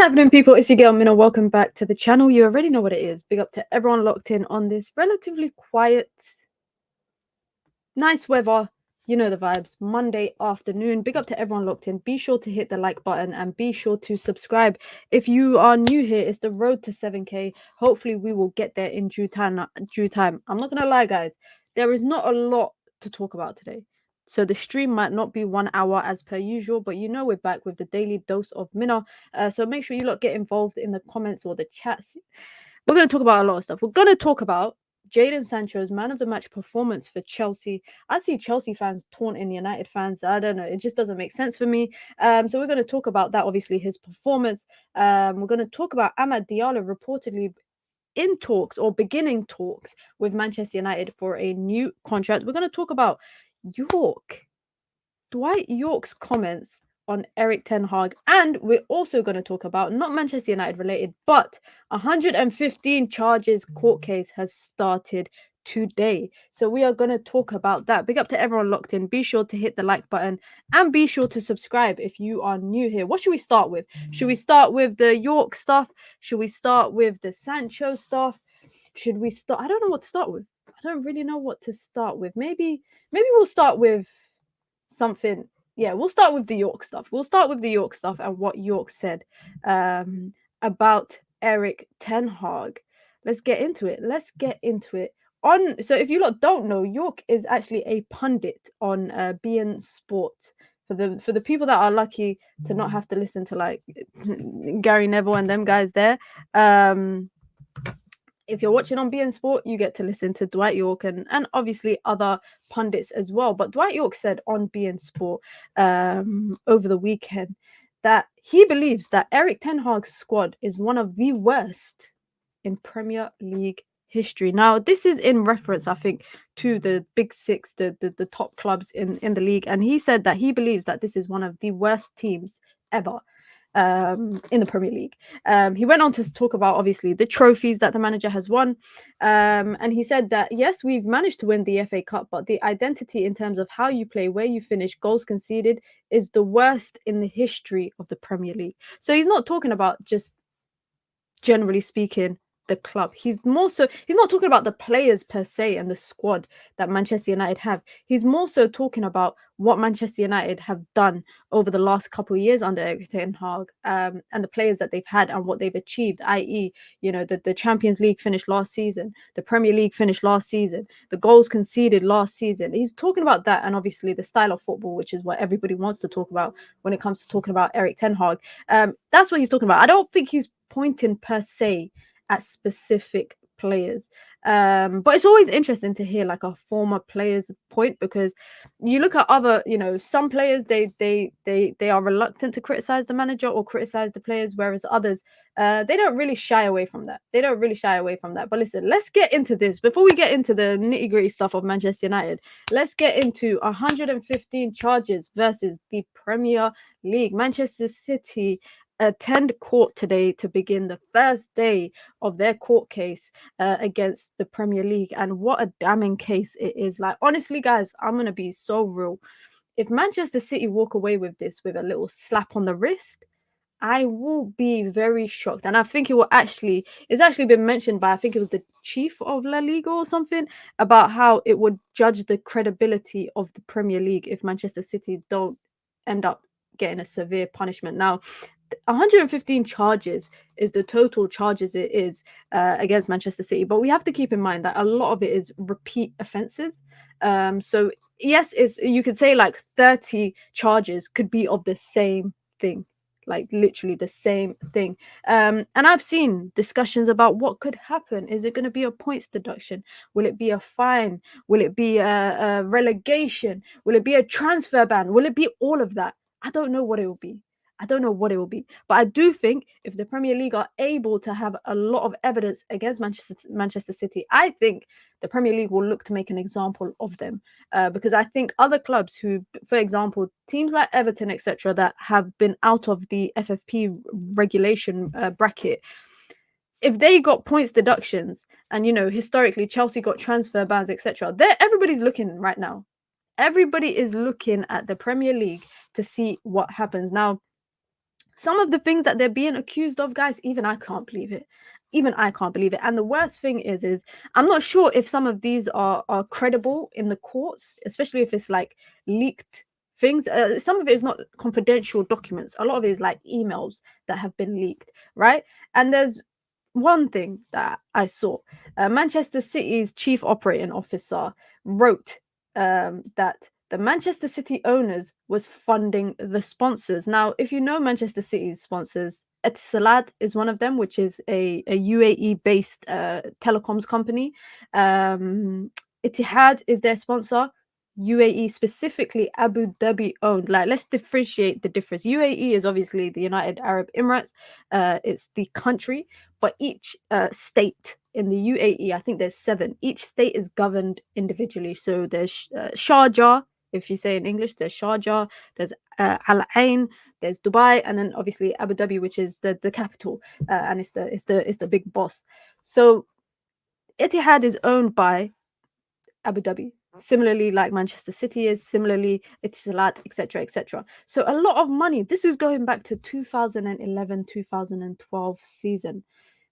Happening, people? It's your girl Minna. Welcome back to the channel. You already know what it is. Big up to everyone locked in on this relatively quiet, nice weather. You know the vibes. Monday afternoon. Big up to everyone locked in. Be sure to hit the like button and be sure to subscribe. If you are new here, it's the road to 7K. Hopefully, we will get there in due time. I'm not gonna lie, guys. There is not a lot to talk about today. So the stream might not be 1 hour as per usual, but you know we're back with the daily dose of Minna. So make sure you lot get involved in the comments or the chats. We're going to talk about a lot of stuff. We're going to talk about Jadon Sancho's man of the match performance for Chelsea. I see Chelsea fans taunting United fans. I don't know. It just doesn't make sense for me. So we're going to talk about that, obviously, his performance. We're going to talk about Amad Diallo reportedly in talks or beginning talks with Manchester United for a new contract. We're going to talk about Dwight Yorke's comments on Erik ten Hag, and we're also going to talk about, not Manchester United related, but 115 charges court case has started today. So we are going to talk about that. Big up to everyone locked in. Be sure to hit the like button and be sure to subscribe if you are new here. What should we start with? Should we start with the Yorke stuff? Should we start with the Sancho stuff? Should we start? I don't know what to start with. I don't really know what to start with. Maybe we'll start with something. Yeah, we'll start with the Yorke stuff. We'll start with the Yorke stuff and what Yorke said about Erik ten Hag. Let's get into it. So if you lot don't know, Yorke is actually a pundit on beIN Sport. For the people that are lucky to not have to listen to like Gary Neville and them guys there. If you're watching on beIN Sport, you get to listen to Dwight Yorke and obviously other pundits as well. But Dwight Yorke said on beIN Sport over the weekend that he believes that Erik ten Hag's squad is one of the worst in Premier League history. Now, this is in reference, I think, to the big six, the top clubs in the league. And he said that he believes that this is one of the worst teams ever in the Premier League. He went on to talk about obviously the trophies that the manager has won, and he said that yes, we've managed to win the FA Cup, but the identity in terms of how you play, where you finish, goals conceded is the worst in the history of the Premier League. So he's not talking about just generally speaking the club. He's not talking about the players per se and the squad that Manchester United have. He's more so talking about what Manchester United have done over the last couple of years under Erik ten Hag, and the players that they've had and what they've achieved, i.e., you know, the Champions League finished last season, the Premier League finished last season, the goals conceded last season. He's talking about that, and obviously the style of football, which is what everybody wants to talk about when it comes to talking about Erik ten Hag. That's what he's talking about. I don't think he's pointing per se at specific players, but it's always interesting to hear like a former player's point, because you look at other, you know, some players they are reluctant to criticize the manager or criticize the players, whereas others they don't really shy away from that. But listen, let's get into this before we get into the nitty-gritty stuff of Manchester United. Let's get into 115 charges versus the Premier League. Manchester City attend court today to begin the first day of their court case against the Premier League, and what a damning case it is. Like, honestly, guys, I'm gonna be so real. If Manchester City walk away with this with a little slap on the wrist, I will be very shocked. And I think it's actually been mentioned by, I think it was the chief of La Liga or something, about how it would judge the credibility of the Premier League if Manchester City don't end up getting a severe punishment. Now, 115 charges is the total charges it is against Manchester City, but we have to keep in mind that a lot of it is repeat offences. So yes, you could say like 30 charges could be of the same thing, like literally the same thing. And I've seen discussions about what could happen. Is it going to be a points deduction? Will it be a fine? Will it be a relegation? Will it be a transfer ban? Will it be all of that? I don't know what it will be. But I do think if the Premier League are able to have a lot of evidence against Manchester City, I think the Premier League will look to make an example of them. Because I think other clubs who, for example, teams like Everton, etc., that have been out of the FFP regulation bracket, if they got points deductions, and, you know, historically Chelsea got transfer bans, etc., everybody's looking right now. Everybody is looking at the Premier League to see what happens. Now, some of the things that they're being accused of, guys, even I can't believe it. Even I can't believe it. And the worst thing is I'm not sure if some of these are credible in the courts, especially if it's like leaked things. Some of it is not confidential documents. A lot of it is like emails that have been leaked, right? And there's one thing that I saw. Manchester City's chief operating officer wrote that the Manchester City owners was funding the sponsors. Now, if you know Manchester City's sponsors, Etisalat is one of them, which is a UAE-based telecoms company. Etihad is their sponsor. UAE, specifically Abu Dhabi owned. Like, let's differentiate the difference. UAE is obviously the United Arab Emirates. It's the country, but each state in the UAE, I think there's 7. Each state is governed individually. So there's Sharjah, if you say in English, there's Sharjah, there's Al Ain, there's Dubai, and then obviously Abu Dhabi, which is the capital, and it's the big boss. So Etihad is owned by Abu Dhabi. Similarly, like Manchester City is, similarly, it's Salat, etc., etc. So a lot of money. This is going back to 2011, 2012 season.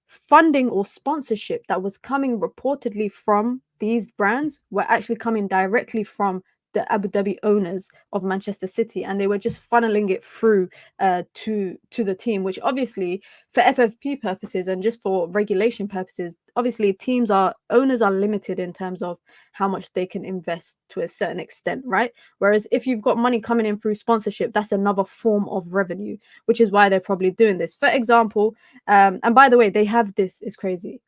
Funding or sponsorship that was coming reportedly from these brands were actually coming directly from the Abu Dhabi owners of Manchester City, and they were just funneling it through to the team, which obviously for FFP purposes and just for regulation purposes, obviously owners are limited in terms of how much they can invest to a certain extent, right? Whereas if you've got money coming in through sponsorship, that's another form of revenue, which is why they're probably doing this. For example, and by the way, they have this, is crazy,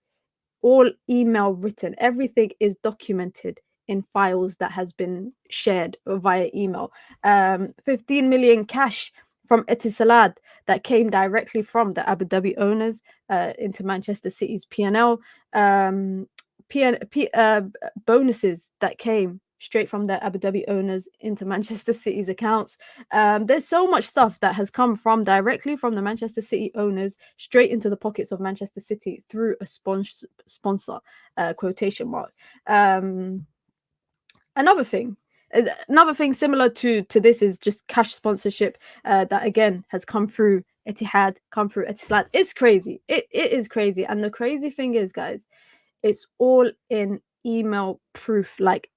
all email written, everything is documented in files that has been shared via email. 15 million cash from Etisalat that came directly from the Abu Dhabi owners into Manchester City's P&L. Bonuses that came straight from the Abu Dhabi owners into Manchester City's accounts. There's so much stuff that has come from directly from the Manchester City owners straight into the pockets of Manchester City through a sponsor, quotation mark. Another thing similar to this is just cash sponsorship that again has come through Etihad, come through Etisalat. It's crazy. It is crazy. And the crazy thing is, guys, it's all in email proof. Like,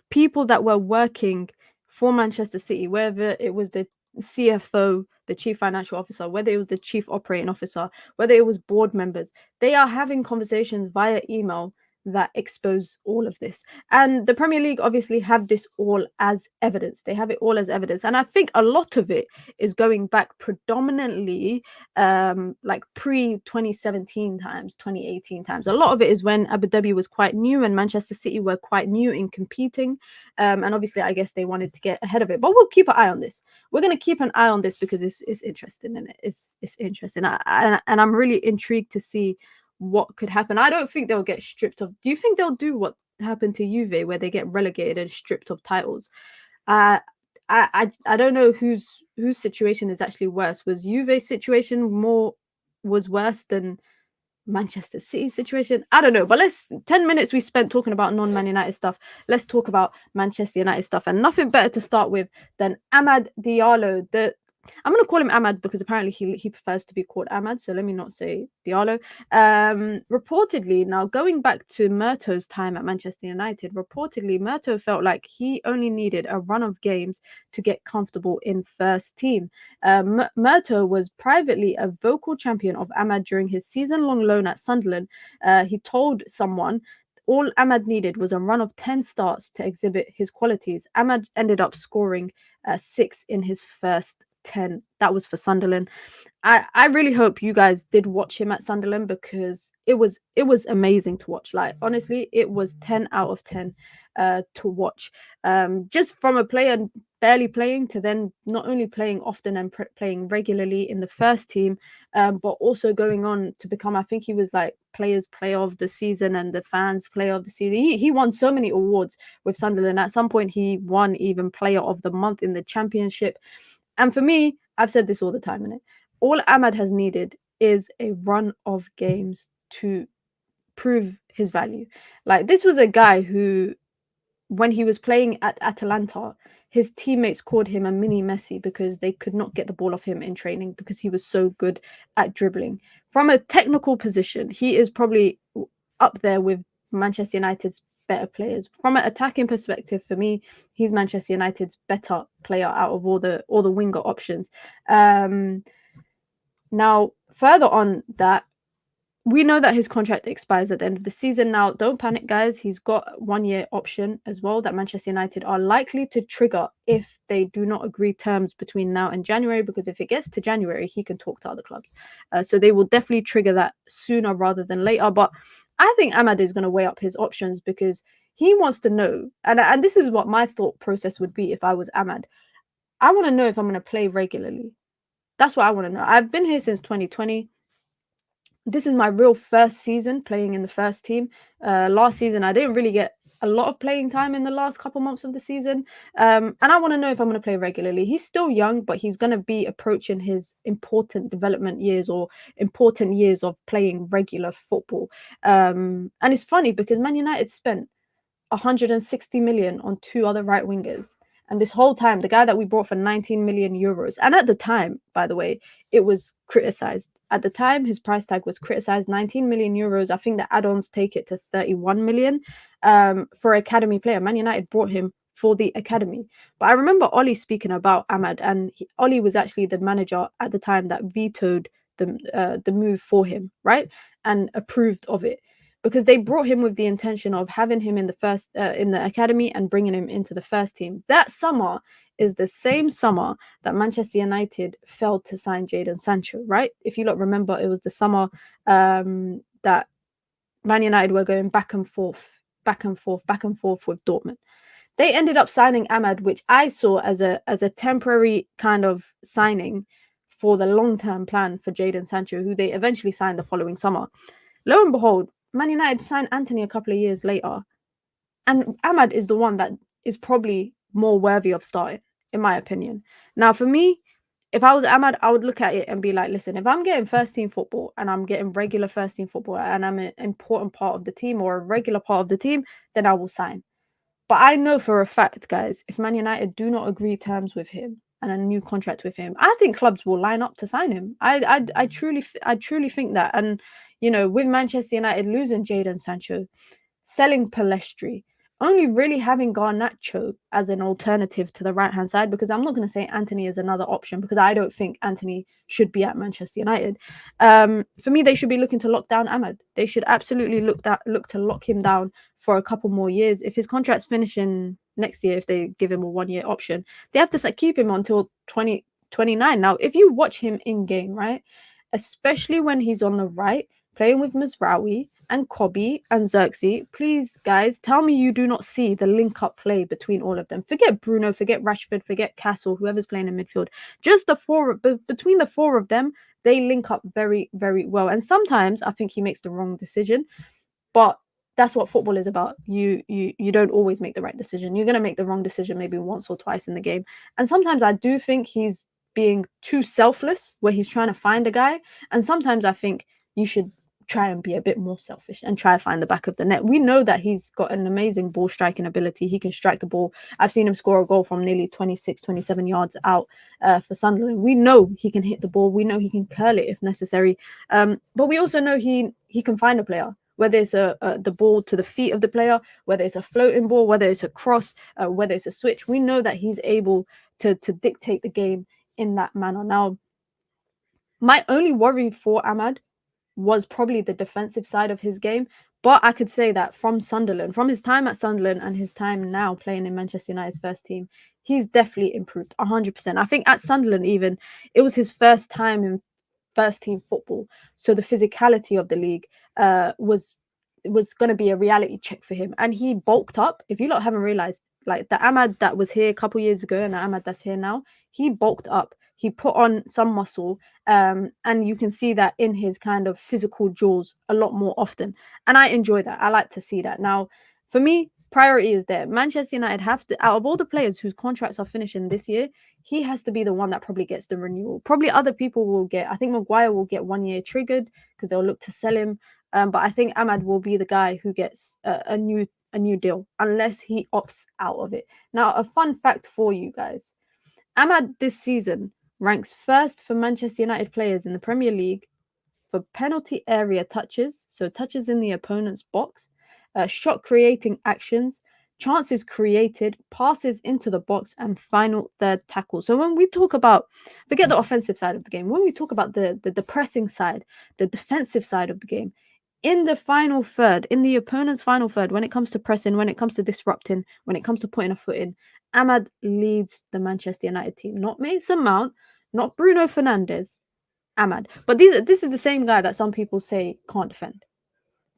people that were working for Manchester City, whether it was the CFO, the chief financial officer, whether it was the chief operating officer, whether it was board members, they are having conversations via email that expose all of this. And the Premier League obviously have this all as evidence. They have it all as evidence. And I think a lot of it is going back predominantly like pre-2017 times, 2018 times. A lot of it is when Abu Dhabi was quite new and Manchester City were quite new in competing. And obviously, I guess they wanted to get ahead of it. But we'll keep an eye on this. We're going to keep an eye on this because it's interesting, and it's interesting. And I'm really intrigued to see what could happen. I don't think they'll get stripped of. Do you think they'll do what happened to Juve, where they get relegated and stripped of titles? I don't know whose situation is actually worse. Was Juve's situation was worse than Manchester City situation? I don't know, but 10 minutes we spent talking about non-Man United stuff. Let's talk about Manchester United stuff, and nothing better to start with than Amad Diallo. I'm going to call him Amad because apparently he prefers to be called Amad, so let me not say Diallo. Reportedly, now going back to Murto's time at Manchester United, reportedly Murto felt like he only needed a run of games to get comfortable in first team. Murto was privately a vocal champion of Amad during his season-long loan at Sunderland. He told someone all Amad needed was a run of 10 starts to exhibit his qualities. Amad ended up scoring 6 in his first 10. That was for Sunderland. I really hope you guys did watch him at Sunderland because it was amazing to watch. Like, honestly, it was 10 out of 10 to watch. Just from a player barely playing to then not only playing often and playing regularly in the first team, but also going on to become, I think he was like Players Player of the Season and the Fans Player of the Season. He won so many awards with Sunderland. At some point, he won even Player of the Month in the Championship. And for me, I've said this all the time, innit? All Amad has needed is a run of games to prove his value. Like, this was a guy who when he was playing at Atalanta, his teammates called him a mini Messi because they could not get the ball off him in training because he was so good at dribbling. From a technical position, he is probably up there with Manchester United's better players. From an attacking perspective, for me, he's Manchester United's better player out of all the winger options. Now, further on that, we know that his contract expires at the end of the season. Now, don't panic, guys. He's got a 1-year option as well that Manchester United are likely to trigger if they do not agree terms between now and January, because if it gets to January, he can talk to other clubs. So they will definitely trigger that sooner rather than later. But I think Ahmad is going to weigh up his options because he wants to know, and this is what my thought process would be if I was Ahmad. I want to know if I'm going to play regularly. That's what I want to know. I've been here since 2020. This is my real first season playing in the first team. Last season, I didn't really get a lot of playing time in the last couple months of the season. And I want to know if I'm going to play regularly. He's still young, but he's going to be approaching his important development years or important years of playing regular football. And it's funny because Man United spent 160 million on 2 other right wingers. And this whole time, the guy that we brought for 19 million euros, and at the time, by the way, it was criticized. At the time, his price tag was criticized, 19 million euros. I think the add-ons take it to 31 million for academy player. Man United brought him for the academy. But I remember Oli speaking about Ahmad, and Oli was actually the manager at the time that vetoed the move for him, right? And approved of it, because they brought him with the intention of having him in the first in the academy and bringing him into the first team. That summer is the same summer that Manchester United failed to sign Jadon Sancho, right? If you lot remember, it was the summer that Man United were going back and forth with Dortmund. They ended up signing Ahmad, which I saw as a temporary kind of signing for the long-term plan for Jadon Sancho, who they eventually signed the following summer. Lo and behold, Man United signed Anthony a couple of years later, and Ahmad is the one that is probably more worthy of starting, in my opinion. Now, for me, if I was Ahmad, I would look at it and be like, listen, if I'm getting first team football and I'm getting regular first team football and I'm an important part of the team or a regular part of the team, then I will sign. But I know for a fact, guys, if Man United do not agree terms with him and a new contract with him, I think clubs will line up to sign him. I truly think that. And with Manchester United losing Jadon Sancho, selling Palestri, only really having Garnacho as an alternative to the right-hand side, because I'm not going to say Anthony is another option, because I don't think Anthony should be at Manchester United. For me, they should be looking to lock down Ahmad. They should absolutely look to lock him down for a couple more years. If his contract's finishing next year, if they give him a 1-year option, they have to keep him until 2029. Now, if you watch him in game, right, especially when he's on the right, playing with Mazraoui and Kobe and Xerxes, please, guys, tell me you do not see the link-up play between all of them. Forget Bruno, forget Rashford, forget Castle, whoever's playing in midfield. Just between the 4 of them, they link up very, very well. And sometimes I think he makes the wrong decision, but that's what football is about. You don't always make the right decision. You're going to make the wrong decision maybe once or twice in the game. And sometimes I do think he's being too selfless, where he's trying to find a guy. And sometimes I think you should try and be a bit more selfish and try to find the back of the net. We know that he's got an amazing ball striking ability. He can strike the ball. I've seen him score a goal from nearly 26, 27 yards out for Sunderland. We know he can hit the ball. We know he can curl it if necessary. But we also know he can find a player, whether it's the ball to the feet of the player, whether it's a floating ball, whether it's a cross, whether it's a switch. We know that he's able to dictate the game in that manner. Now, my only worry for Ahmad was probably the defensive side of his game. But I could say that from Sunderland, from his time at Sunderland and his time now playing in Manchester United's first team, he's definitely improved 100%. I think at Sunderland even, it was his first time in first team football. So the physicality of the league was going to be a reality check for him. And he bulked up. If you lot haven't realized, like the Ahmad that was here a couple years ago and the Ahmad that's here now, he bulked up. He put on some muscle, and you can see that in his kind of physical jaws a lot more often. And I enjoy that. I like to see that. Now, for me, priority is there. Manchester United have to, out of all the players whose contracts are finishing this year, he has to be the one that probably gets the renewal. Probably other people will get, I think Maguire will get 1 year triggered because they'll look to sell him. But I think Ahmad will be the guy who gets a new a new deal unless he opts out of it. Now, a fun fact for you guys. Ahmad this season ranks first for Manchester United players in the Premier League for penalty area touches, so touches in the opponent's box, shot creating actions, chances created, passes into the box, and final third tackle. So when we talk about, forget the offensive side of the game, when we talk about the pressing side, the defensive side of the game, in the final third, in the opponent's final third, when it comes to pressing, when it comes to disrupting, when it comes to putting a foot in, Ahmad leads the Manchester United team. Not Mason Mount, not Bruno Fernandes, Ahmad. But this is the same guy that some people say can't defend.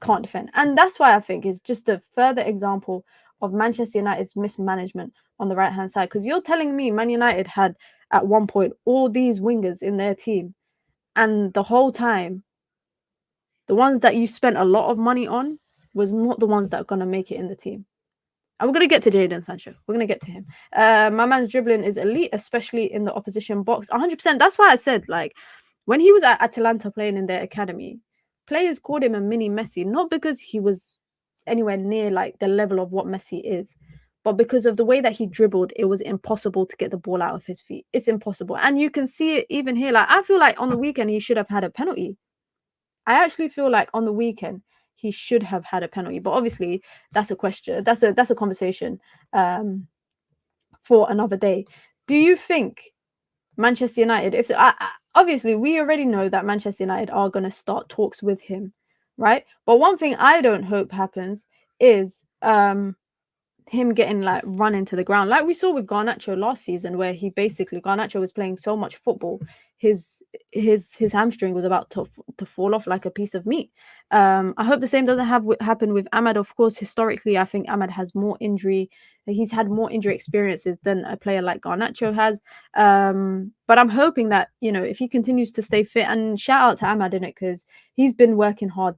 Can't defend. And that's why I think it's just a further example of Manchester United's mismanagement on the right-hand side. Because you're telling me Man United had, at one point, all these wingers in their team. And the whole time, the ones that you spent a lot of money on was not the ones that are going to make it in the team. And we're going to get to Jadon Sancho. We're going to get to him. My man's dribbling is elite, especially in the opposition box. 100%. That's why I said, like, when he was at Atalanta playing in their academy, players called him a mini Messi, not because he was anywhere near like the level of what Messi is, but because of the way that he dribbled, it was impossible to get the ball out of his feet. It's impossible. And you can see it even here. Like, I feel like on the weekend, he should have had a penalty. I actually feel like on the weekend, he should have had a penalty. But obviously, that's a question. That's a conversation for another day. Do you think Manchester United, if obviously we already know that Manchester United are going to start talks with him, right? But one thing I don't hope happens is him getting like run into the ground, like we saw with Garnacho last season, where he basically, Garnacho was playing so much football, his hamstring was about to fall off like a piece of meat. I hope the same doesn't happen with Ahmad. Of course, historically, I think Ahmad has more injury. He's had more injury experiences than a player like Garnacho has. But I'm hoping that, you know, if he continues to stay fit, and shout out to Ahmad in it, because he's been working hard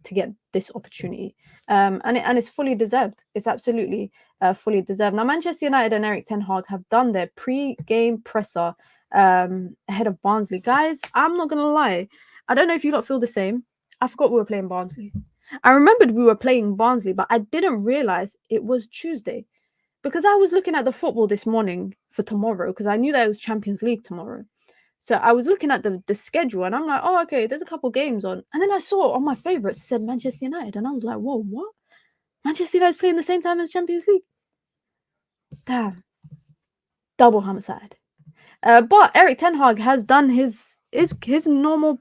to get this opportunity, and it's fully deserved. It's absolutely fully deserved. Now, Manchester United and Erik ten Hag have done their pre-game presser ahead of Barnsley. Guys, I'm not gonna lie, I don't know if you lot feel the same. I forgot we were playing Barnsley. I remembered we were playing Barnsley, but I didn't realize it was Tuesday, because I was looking at the football this morning for tomorrow, because I knew that it was Champions League tomorrow. So I was looking at the schedule, and I'm like, oh, okay, there's a couple games on. And then I saw on my favourites, it said Manchester United. And I was like, whoa, what? Manchester United's playing the same time as Champions League? Damn. Double homicide. But Erik ten Hag has done his normal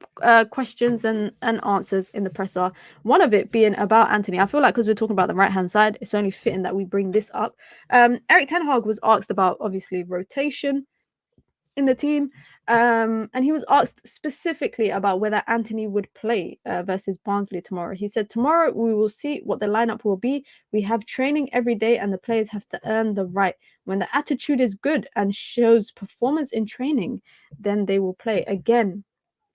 questions and answers in the presser. One of it being about Anthony. I feel like because we're talking about the right-hand side, it's only fitting that we bring this up. Erik ten Hag was asked about, obviously, rotation in the team, and he was asked specifically about whether Anthony would play versus Barnsley tomorrow. He said, tomorrow we will see what the lineup will be. We have training every day and the players have to earn the right. When the attitude is good and shows performance in training, then they will play. Again,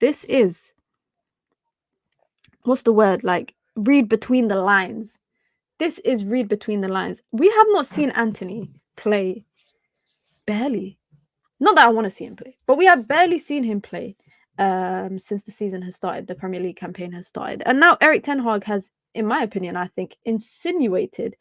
this is, what's the word, like, read between the lines. This is read between the lines. We have not seen Anthony play, barely. Not that I want to see him play, but we have barely seen him play since the season has started, the Premier League campaign has started. And now Erik ten Hag has, in my opinion, I think, insinuated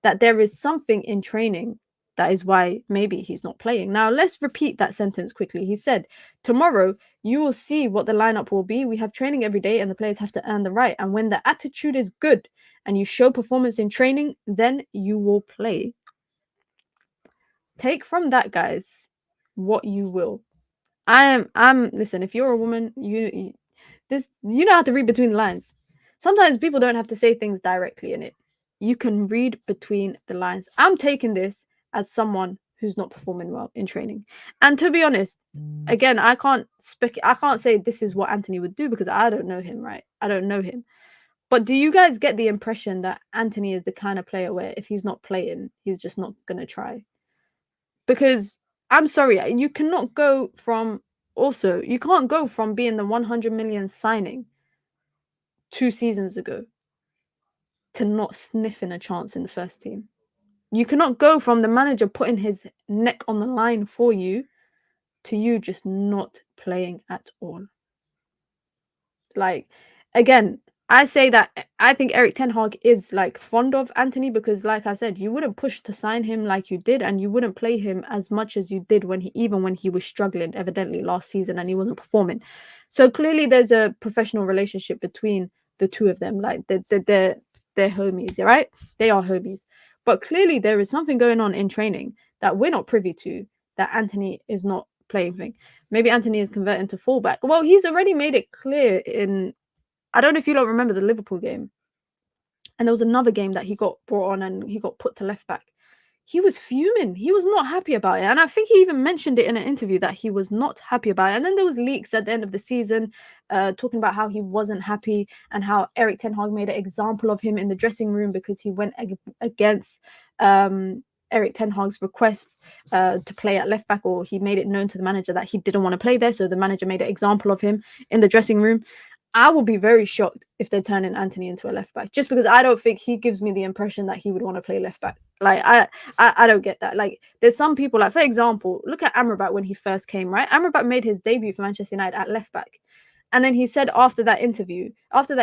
that there is something in training that is why maybe he's not playing. Now, let's repeat that sentence quickly. He said, tomorrow you will see what the lineup will be. We have training every day and the players have to earn the right. And when the attitude is good and you show performance in training, then you will play. Take from that, guys, what you will. Listen, if you're a woman, you know how to read between the lines. Sometimes people don't have to say things directly in it. You can read between the lines. I'm taking this as someone who's not performing well in training. And to be honest, again, I can't say this is what Anthony would do, because I don't know him, right? I don't know him. But do you guys get the impression that Anthony is the kind of player where if he's not playing, he's just not gonna try? Because I'm sorry, you can't go from being the 100 million signing 2 seasons ago to not sniffing a chance in the first team. You cannot go from the manager putting his neck on the line for you to you just not playing at all. Like, again, I say that I think Eric Ten Hag is like fond of Anthony because, like I said, you wouldn't push to sign him like you did, and you wouldn't play him as much as you did when he was struggling evidently last season and he wasn't performing. So clearly, there's a professional relationship between the two of them. Like they're homies, right? They are homies. But clearly, there is something going on in training that we're not privy to. That Anthony is not playing thing. Maybe Anthony is converting to fullback. Well, he's already made it clear in. I don't know if you don't remember the Liverpool game. And there was another game that he got brought on and he got put to left back. He was fuming. He was not happy about it. And I think he even mentioned it in an interview that he was not happy about it. And then there was leaks at the end of the season talking about how he wasn't happy and how Eric Ten Hag made an example of him in the dressing room because he went against Eric Ten Hag's request to play at left back, or he made it known to the manager that he didn't want to play there. So the manager made an example of him in the dressing room. I will be very shocked if they turn in Anthony into a left back, just because I don't think he gives me the impression that he would want to play left back. Like I don't get that. Like there's some people, like for example, look at Amrabat when he first came, right? Amrabat made his debut for Manchester United at left back. And then he said after that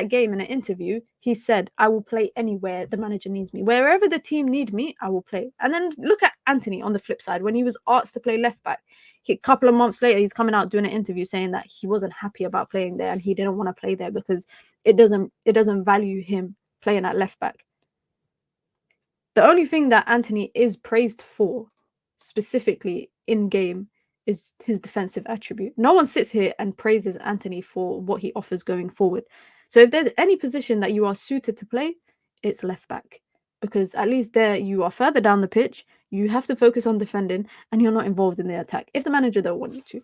game in an interview, he said, I will play anywhere the manager needs me. Wherever the team need me, I will play. And then look at Anthony on the flip side. When he was asked to play left back, a couple of months later, he's coming out doing an interview saying that he wasn't happy about playing there and he didn't want to play there because it doesn't value him playing at left back. The only thing that Anthony is praised for, specifically in game, is his defensive attribute. No one sits here and praises Anthony for what he offers going forward. So if there's any position that you are suited to play, it's left back. Because at least there you are further down the pitch, you have to focus on defending, and you're not involved in the attack. If the manager don't want you to.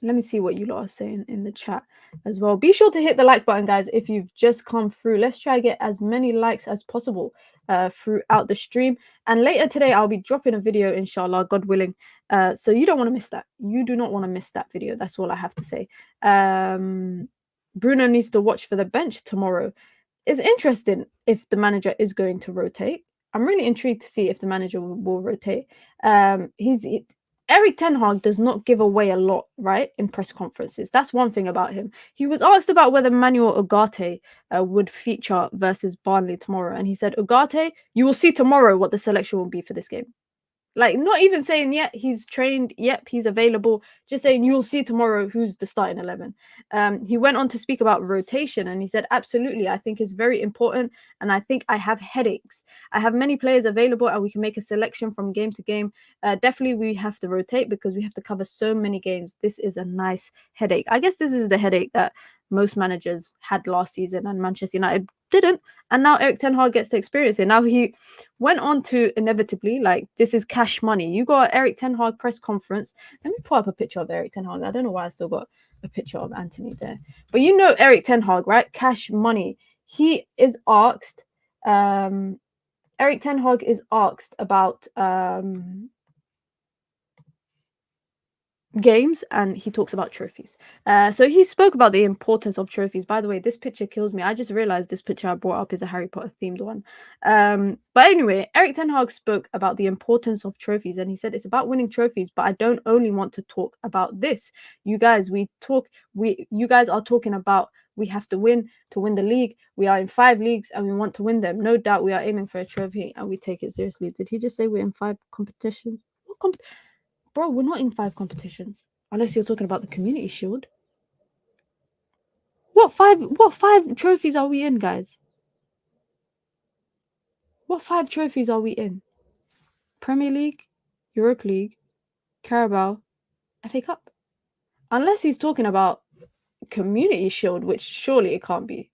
Let me see what you lot are saying in the chat as well. Be sure to hit the like button, guys, if you've just come through. Let's try to get as many likes as possible throughout the stream. And later today, I'll be dropping a video, inshallah, God willing. So you don't want to miss that. You do not want to miss that video. That's all I have to say. Bruno needs to watch for the bench tomorrow. It's interesting if the manager is going to rotate. I'm really intrigued to see if the manager will rotate. Eric Ten Hag does not give away a lot, right, in press conferences. That's one thing about him. He was asked about whether Manuel Ugarte would feature versus Barnsley tomorrow. And he said, Ugarte, you will see tomorrow what the selection will be for this game. Like, not even saying, yet he's trained, yep, he's available. Just saying, you'll see tomorrow who's the starting 11. He went on to speak about rotation, and he said, absolutely, I think it's very important, and I think I have headaches. I have many players available, and we can make a selection from game to game. Definitely, we have to rotate because we have to cover so many games. This is a nice headache. I guess this is the headache that most managers had last season, and Manchester United didn't. And now Eric Ten Hag gets to experience it. Now he went on to inevitably, like, this is cash money. You got Eric Ten Hag press conference. Let me pull up a picture of Eric Ten Hag. I don't know why I still got a picture of Anthony there. But you know Eric Ten Hag, right? Cash money. He is asked, Eric Ten Hag is asked about games, and he talks about trophies. So he spoke about the importance of trophies. By the way, this picture kills me. I just realized this picture I brought up is a Harry Potter themed one. But anyway, Eric Ten Hag spoke about the importance of trophies, and he said it's about winning trophies, but I don't only want to talk about this. You guys, you guys are talking about we have to win the league. We are in 5 leagues and we want to win them. No doubt we are aiming for a trophy and we take it seriously. Did he just say we're in 5 competitions? What Bro, we're not in 5 competitions. Unless you're talking about the Community Shield. What five trophies are we in, guys? What 5 trophies are we in? Premier League, Europa League, Carabao, FA Cup. Unless he's talking about Community Shield, which surely it can't be.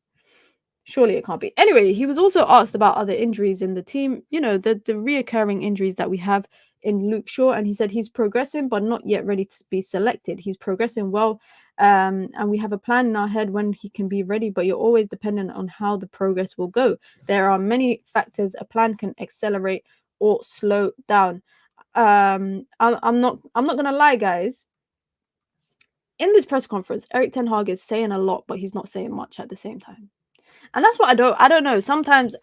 Surely it can't be. Anyway, he was also asked about other injuries in the team. You know, the reoccurring injuries that we have in Luke Shaw, and he said he's progressing but not yet ready to be selected. He's progressing well, and we have a plan in our head when he can be ready, but you're always dependent on how the progress will go. There are many factors a plan can accelerate or slow down. I'm not gonna lie, guys. In this press conference, Eric Ten Hag is saying a lot, but he's not saying much at the same time. And that's what I don't know. Sometimes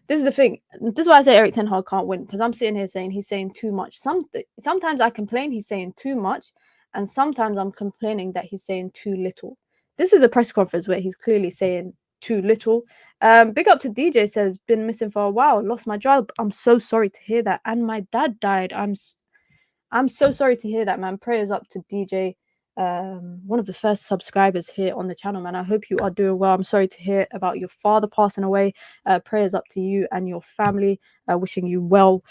this is the thing. This is why I say Eric Ten Hag can't win, because I'm sitting here saying he's saying too much. Sometimes I complain he's saying too much, and sometimes I'm complaining that he's saying too little. this is a press conference where he's clearly saying too little. Big up to DJ, says, been missing for a while, lost my job. I'm so sorry to hear that. And my dad died. I'm so sorry to hear that, man. Prayers up to DJ, one of the first subscribers here on the channel, man. I hope you are doing well. I'm sorry to hear about your father passing away. Prayers up to you and your family. Wishing you well,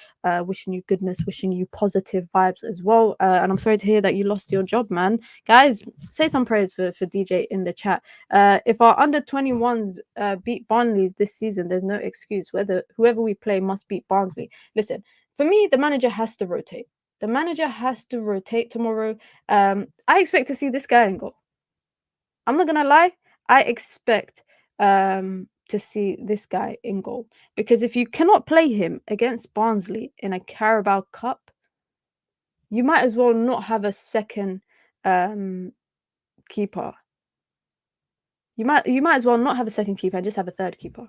wishing you goodness, wishing you positive vibes as well. And I'm sorry to hear that you lost your job, man. Guys, say some prayers for DJ in the chat. If our under 21s beat Barnsley this season, there's no excuse. Whoever we play must beat Barnsley. Listen, for me, the manager has to rotate. The manager has to rotate tomorrow. I expect to see this guy in goal. I'm not gonna lie. I expect to see this guy in goal, because if you cannot play him against Barnsley in a Carabao Cup, you might as well not have a second keeper. You might as well not have a second keeper and just have a third keeper.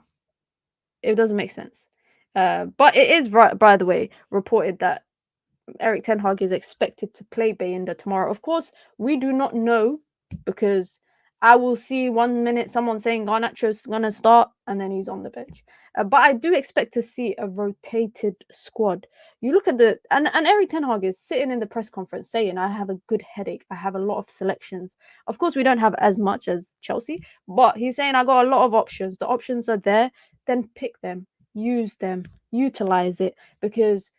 It doesn't make sense. But it is, right, by the way, reported that Erik ten Hag is expected to play Bayinda tomorrow. Of course, we do not know, because I will see 1 minute someone saying Garnacho's going to start and then he's on the bench. But I do expect to see a rotated squad. You look at and Erik ten Hag is sitting in the press conference saying, I have a good headache. I have a lot of selections. Of course, we don't have as much as Chelsea, but he's saying, I got a lot of options. The options are there. Then pick them, use them, utilize it, because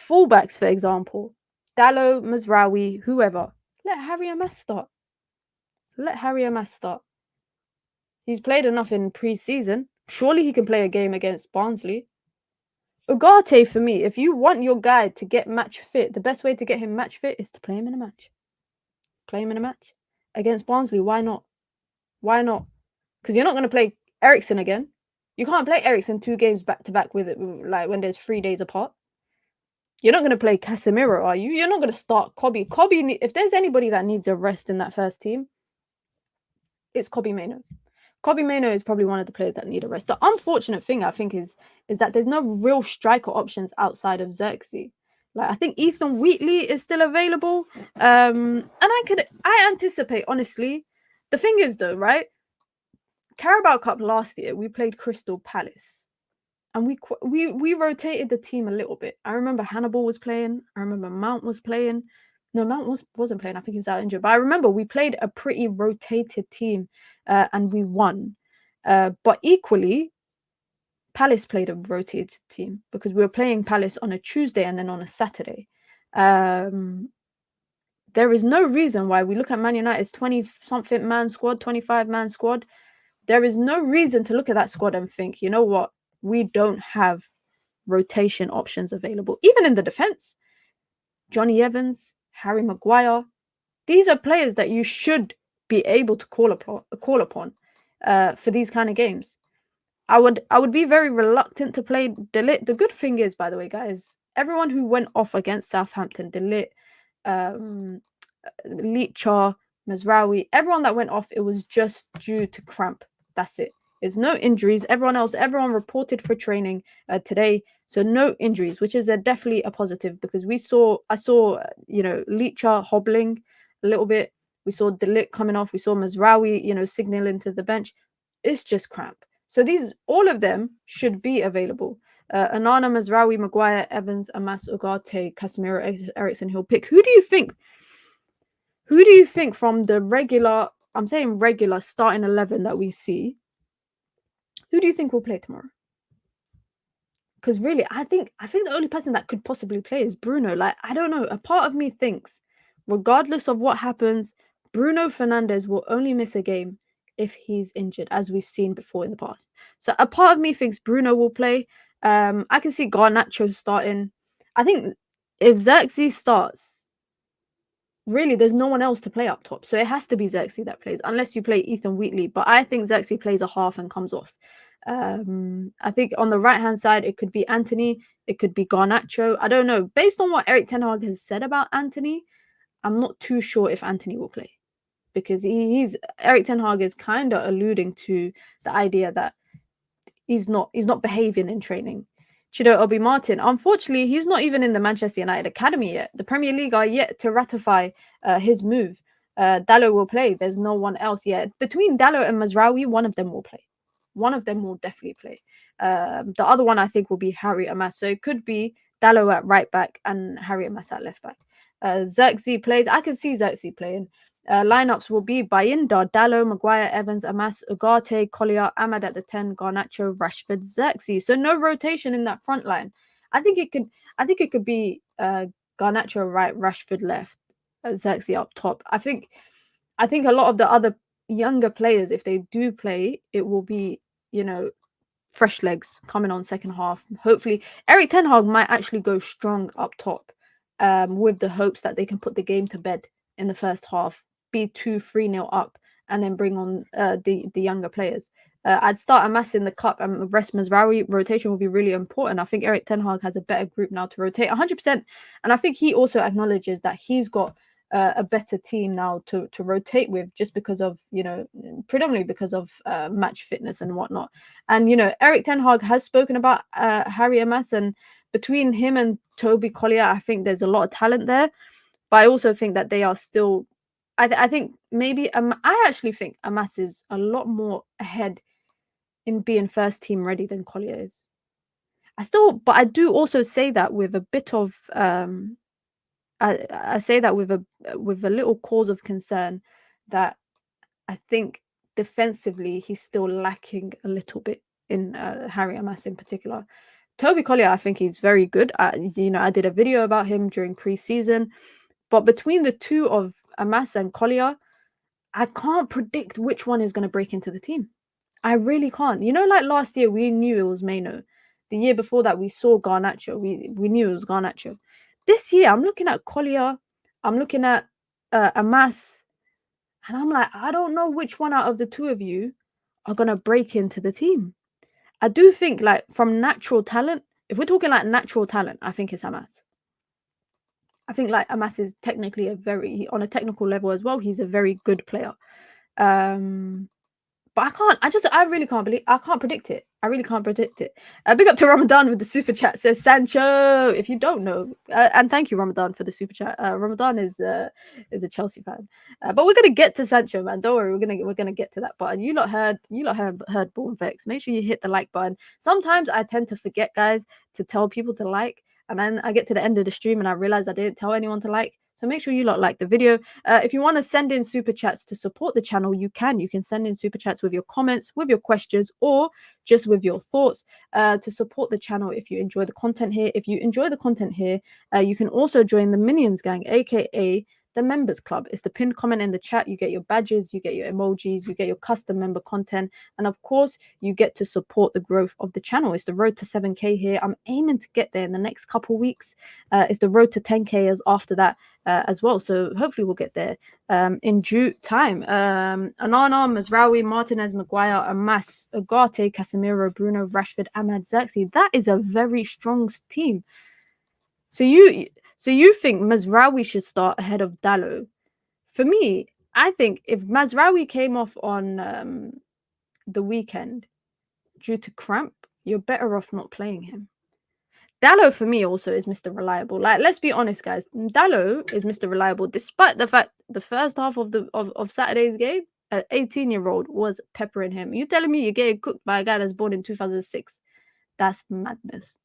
fullbacks, for example, Diallo, Mazraoui, whoever, let Harry Amas start. Let Harry Amas start. He's played enough in pre-season. Surely he can play a game against Barnsley. Ugarte, for me, if you want your guy to get match fit, the best way to get him match fit is to play him in a match. Play him in a match. Against Barnsley, why not? Why not? Because you're not going to play Eriksen again. You can't play Eriksen 2 games back-to-back with it, like when there's 3 days apart. You're not going to play Casemiro, are you? You're not going to start Kobbie. Kobbie, if there's anybody that needs a rest in that first team, it's Kobbie Mainoo. Kobbie Mainoo is probably one of the players that need a rest. The unfortunate thing, I think, is that there's no real striker options outside of Xerxes. Like, I think Ethan Wheatley is still available. And I anticipate, honestly. The thing is, though, right? Carabao Cup last year, we played Crystal Palace. And we rotated the team a little bit. I remember Hannibal was playing. I remember Mount was playing. No, Mount wasn't playing. I think he was out injured. But I remember we played a pretty rotated team and we won. But equally, Palace played a rotated team because we were playing Palace on a Tuesday and then on a Saturday. There is no reason why we look at Man United's 20-something man squad, 25-man squad. There is no reason to look at that squad and think, you know what? We don't have rotation options available. Even in the defense, Johnny Evans, Harry Maguire, these are players that you should be able to call upon for these kind of games. I would be very reluctant to play De Ligt. The good thing is, by the way, guys, everyone who went off against Southampton, De Ligt, Leacher, Mazraoui, everyone that went off, it was just due to cramp. That's it. There's no injuries. Everyone reported for training today, so no injuries, which is definitely a positive, because I saw Leacher hobbling a little bit. We saw De Ligt coming off. We saw Mazraoui, signaling to the bench. It's just cramp. So all of them should be available. Onana, Mazraoui, Maguire, Evans, Amas, Ugarte, Casemiro, Eriksen, he'll pick. Who do you think from the regular, I'm saying regular starting 11 that we see, who do you think will play tomorrow? Because really, I think the only person that could possibly play is Bruno. Like, I don't know. A part of me thinks, regardless of what happens, Bruno Fernandes will only miss a game if he's injured, as we've seen before in the past. So a part of me thinks Bruno will play. I can see Garnacho starting. I think if Xerxes starts, really, there's no one else to play up top. So it has to be Xerxes that plays, unless you play Ethan Wheatley. But I think Xerxes plays a half and comes off. I think on the right-hand side, it could be Anthony. It could be Garnacho. I don't know. Based on what Erik ten Hag has said about Anthony, I'm not too sure if Anthony will play. Because Erik ten Hag is kind of alluding to the idea that he's not behaving in training. Chido Obi Martin, unfortunately, he's not even in the Manchester United academy yet. The Premier League are yet to ratify his move. Diallo will play. There's no one else yet. Between Diallo and Mazraoui, one of them will play. One of them will definitely play. The other one I think will be Harry Amas. So it could be Diallo at right back and Harry Amas at left back. Xerxes plays. I can see Xerxes playing. Lineups will be Bayinda, Diallo, Maguire, Evans, Amas, Ugarte, Collier, Ahmad at the 10, Garnacho, Rashford, Xerxes. So no rotation in that front line. I think it could be Garnacho right, Rashford left, Xerxes up top. I think a lot of the other younger players, if they do play, it will be, fresh legs coming on second half. Hopefully, Erik ten Hag might actually go strong up top, with the hopes that they can put the game to bed in the first half, be 2-3-0 up, and then bring on the younger players. I'd start Amas in the cup and rest Mazraoui. Rotation will be really important. I think Erik ten Hag has a better group now to rotate 100%. And I think he also acknowledges that he's got a better team now to rotate with, just because of, predominantly because of match fitness and whatnot. And, Erik ten Hag has spoken about Harry Amas, and between him and Toby Collier, I think there's a lot of talent there. But I also think that they are still, I think maybe, I actually think Amas is a lot more ahead in being first team ready than Collier is. But I do also say that with a bit of, I say that with a little cause of concern, that I think defensively he's still lacking a little bit in Harry Amas in particular. Toby Collier, I think he's very good. I did a video about him during pre-season, but between the two of Amas and Collier, I can't predict which one is going to break into the team. I really can't. Like last year, we knew it was Maino. The year before that, we saw Garnacho. We knew it was Garnacho. This year, I'm looking at Collier. I'm looking at Amas. And I'm like, I don't know which one out of the two of you are going to break into the team. I do think, like, from natural talent, if we're talking like natural talent, I think it's Amas. I think like Amas is technically on a technical level as well, he's a very good player. But I really can't predict it. I really can't predict it. Big up to Ramadan with the super chat. Says Sancho. If you don't know, and thank you Ramadan for the super chat. Ramadan is a Chelsea fan, but we're gonna get to Sancho, man. Don't worry, we're gonna get to that. But you lot heard Born Vex. Make sure you hit the like button. Sometimes I tend to forget, guys, to tell people to like, and then I get to the end of the stream and I realize I didn't tell anyone to like. So make sure you lot like the video. If you want to send in super chats to support the channel, you can. You can send in super chats with your comments, with your questions, or just with your thoughts to support the channel if you enjoy the content here. If you enjoy the content here, you can also join the Minions Gang, aka the Members Club. It's the pinned comment in the chat. You get your badges, you get your emojis, you get your custom member content, and of course, you get to support the growth of the channel. It's the road to 7K here. I'm aiming to get there in the next couple weeks. It's the road to 10K as after that as well. So hopefully we'll get there in due time. Anana, Mazraoui, Martinez, Maguire, Amas, Ugarte, Casemiro, Bruno, Rashford, Ahmad, Xerxes. That is a very strong team. So you think Mazraoui should start ahead of Diallo? For me, I think if Mazraoui came off on the weekend due to cramp, you're better off not playing him. Diallo for me also is Mr. Reliable. Like, let's be honest, guys. Diallo is Mr. Reliable, despite the fact the first half of Saturday's game, an 18-year-old was peppering him. You telling me you're getting cooked by a guy that's born in 2006? That's madness.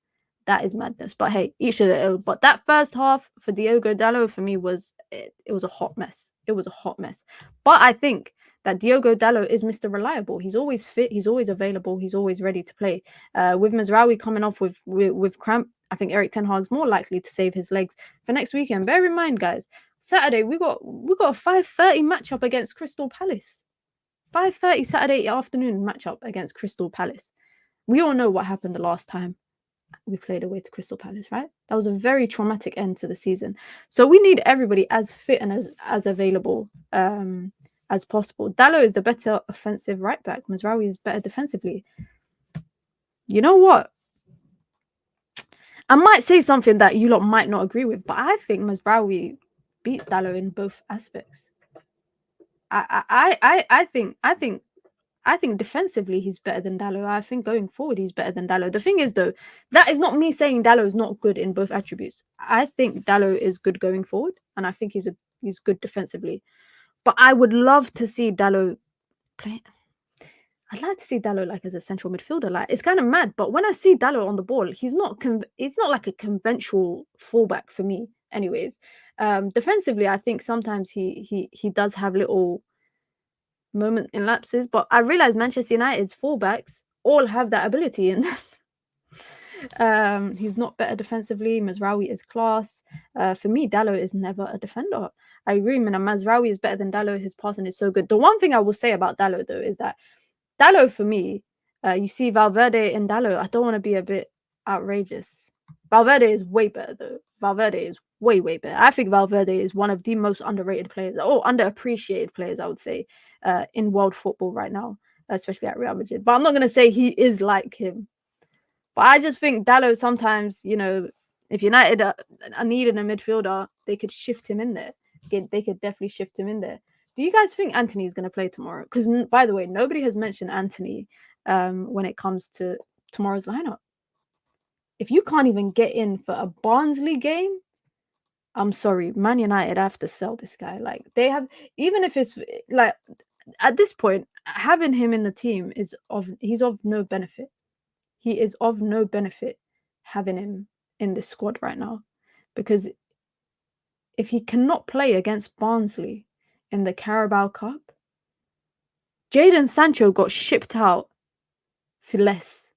That is madness. But hey, each of their own. But that first half for Diogo Dallo for me was a hot mess. It was a hot mess. But I think that Diogo Dallo is Mr. Reliable. He's always fit. He's always available. He's always ready to play. With Mazraoui coming off with cramp, I think Erik ten Hag's more likely to save his legs for next weekend. Bear in mind, guys, Saturday we got a 5:30 matchup against Crystal Palace. 5:30 Saturday afternoon matchup against Crystal Palace. We all know what happened the last time we played away to Crystal Palace, right? That was a very traumatic end to the season. So we need everybody as fit and as available as possible. Diallo is the better offensive right back. Mazraoui is better defensively. You know what? I might say something that you lot might not agree with, but I think Mazraoui beats Diallo in both aspects. I think defensively he's better than Diallo. I think going forward he's better than Diallo. The thing is, though, that is not me saying Diallo is not good in both attributes. I think Diallo is good going forward, and I think he's good defensively. But I would love to see Diallo play. I'd like to see Diallo like as a central midfielder. Like it's kind of mad, but when I see Diallo on the ball, he's not like a conventional fullback for me. Anyways, defensively, I think sometimes he does have little moment in lapses, but I realize Manchester United's fullbacks all have that ability, and he's not better defensively. Mazraoui is class. For me, Diallo is never a defender. I agree, man. Mazraoui is better than Diallo. His passing is so good. The one thing I will say about Diallo though is that Diallo for me, you see Valverde and Diallo. I don't want to be a bit outrageous. Valverde is way better though. Valverde is way better. I think Valverde is one of the most underrated players, or underappreciated players, I would say, in world football right now, especially at Real Madrid. But I'm not gonna say he is like him. But I just think Diallo sometimes, you know, if United are needing a midfielder, they could shift him in there. They could definitely shift him in there. Do you guys think Anthony's going to play tomorrow? Because, by the way, nobody has mentioned Anthony when it comes to tomorrow's lineup. If you can't even get in for a Barnsley game, I'm sorry, Man United have to sell this guy. Like they have, even if it's like at this point, having him in the team he's of no benefit. He is of no benefit having him in this squad right now, because if he cannot play against Barnsley in the Carabao Cup, Jadon Sancho got shipped out for less.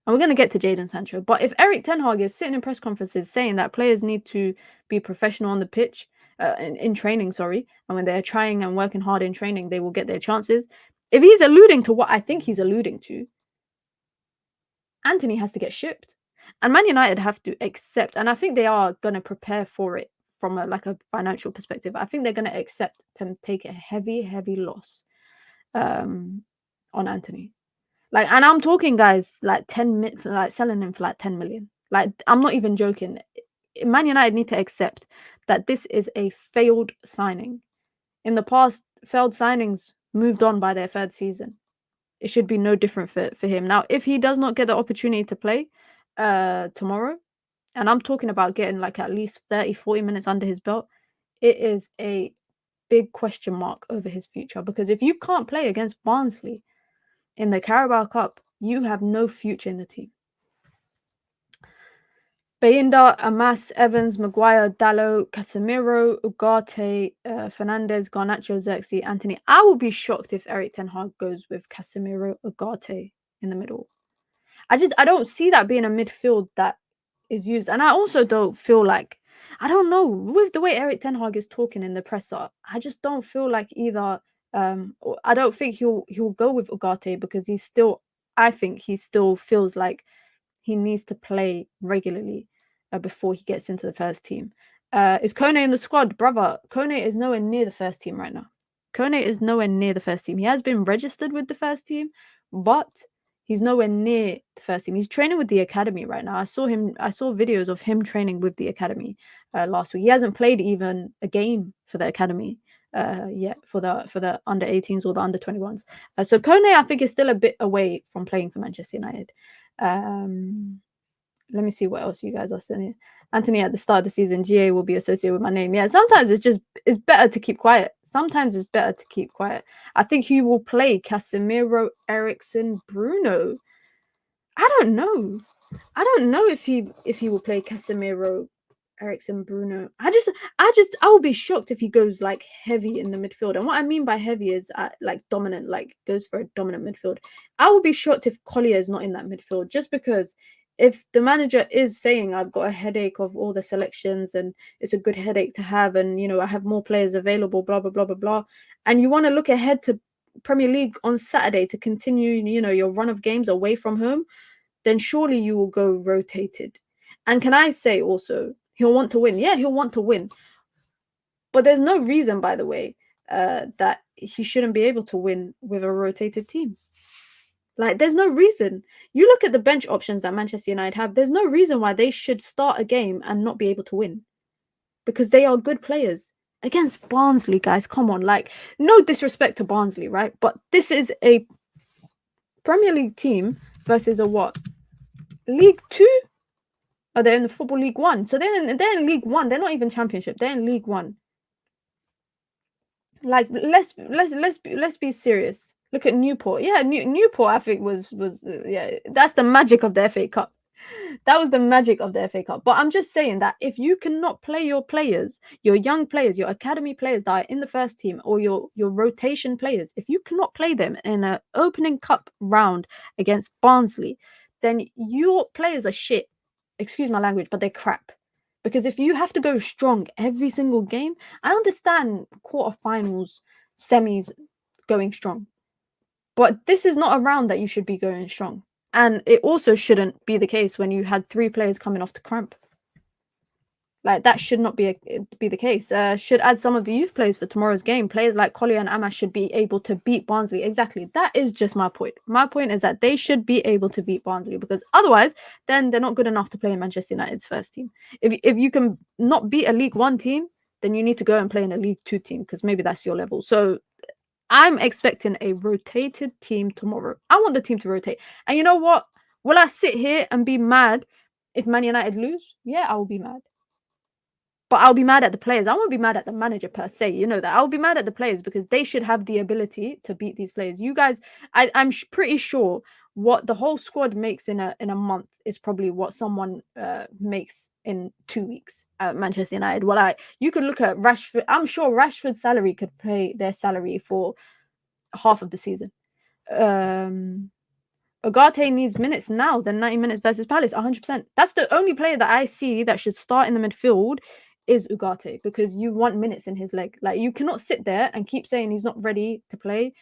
And we're going to get to Jadon Sancho. But if Erik ten Hag is sitting in press conferences saying that players need to be professional on the pitch, in training, and when they're trying and working hard in training, they will get their chances. If he's alluding to what I think he's alluding to, Anthony has to get shipped. And Man United have to accept, and I think they are going to prepare for it from a financial perspective. I think they're going to accept to take a heavy loss on Anthony. Like, and I'm talking, guys, like 10 minutes, like selling him for like 10 million. Like, I'm not even joking. Man United need to accept that this is a failed signing. In the past, failed signings moved on by their third season. It should be no different for him. Now, if he does not get the opportunity to play tomorrow, and I'm talking about getting like at least 30-40 minutes under his belt, it is a big question mark over his future. Because if you can't play against Barnsley in the Carabao Cup, you have no future in the team. Bayinda, Amas, Evans, Maguire, Diallo, Casemiro, Ugarte, Fernandez, Garnacho, Xerxes, Anthony. I will be shocked if Erik ten Hag goes with Casemiro, Ugarte in the middle. I don't see that being a midfield that is used. And I also don't feel like, I don't know, with the way Erik ten Hag is talking in the presser, I just don't feel like either. I don't think he'll go with Ugarte, because I think he still feels like he needs to play regularly before he gets into the first team. Is Kone in the squad? Brother, Kone is nowhere near the first team right now. Kone is nowhere near the first team. He has been registered with the first team, but he's nowhere near the first team. He's training with the academy right now. I saw videos of him training with the academy last week. He hasn't played even a game for the academy yet, for the under 18s or the under 21s. So Kone, I think, is still a bit away from playing for Manchester United. Let me see what else you guys are saying. Anthony, at the start of the season, GA will be associated with my name. Yeah, sometimes it's better to keep quiet. Sometimes it's better to keep quiet. I think he will play Casemiro, Eriksen, Bruno. I don't know if he will play Casemiro, Eriksen, Bruno. I will be shocked if he goes like heavy in the midfield. And what I mean by heavy is like dominant, like goes for a dominant midfield. I will be shocked if Collier is not in that midfield, just because if the manager is saying I've got a headache of all the selections and it's a good headache to have, and you know I have more players available, blah blah blah blah blah, and you want to look ahead to Premier League on Saturday to continue, you know, your run of games away from home, then surely you will go rotated. And can I say also, he'll want to win. Yeah, he'll want to win. But there's no reason, by the way, that he shouldn't be able to win with a rotated team. Like, there's no reason. You look at the bench options that Manchester United have, there's no reason why they should start a game and not be able to win. Because they are good players. Against Barnsley, guys, come on. Like, no disrespect to Barnsley, right? But this is a Premier League team versus a what? League 2? Oh, they're in the Football League 1. So they're in League 1. They're not even Championship. They're in League 1. Like let's be serious. Look at Newport. Yeah, Newport I think was yeah, that's the magic of the FA Cup. That was the magic of the FA Cup. But I'm just saying that if you cannot play your players, your young players, your academy players that are in the first team, or your rotation players, if you cannot play them in an opening cup round against Barnsley, then your players are shit. Excuse my language, but they're crap. Because if you have to go strong every single game, I understand quarterfinals, semis going strong. But this is not a round that you should be going strong. And it also shouldn't be the case when you had 3 players coming off the cramp. Like, that should not be the case. Should add some of the youth players for tomorrow's game. Players like Collier and Amash should be able to beat Barnsley. Exactly. That is just my point. My point is that they should be able to beat Barnsley, because otherwise, then they're not good enough to play in Manchester United's first team. If you can not beat a League One team, then you need to go and play in a League Two team, because maybe that's your level. So I'm expecting a rotated team tomorrow. I want the team to rotate. And you know what? Will I sit here and be mad if Man United lose? Yeah, I will be mad. But I'll be mad at the players. I won't be mad at the manager per se. You know that. I'll be mad at the players because they should have the ability to beat these players. You guys, I'm pretty sure what the whole squad makes in a month is probably what someone makes in 2 weeks at Manchester United. Well, you could look at Rashford. I'm sure Rashford's salary could pay their salary for half of the season. Ugarte needs minutes now than 90 minutes versus Palace, 100%. That's the only player that I see that should start in the midfield is Ugarte, because you want minutes in his leg. Like, you cannot sit there and keep saying he's not ready to play,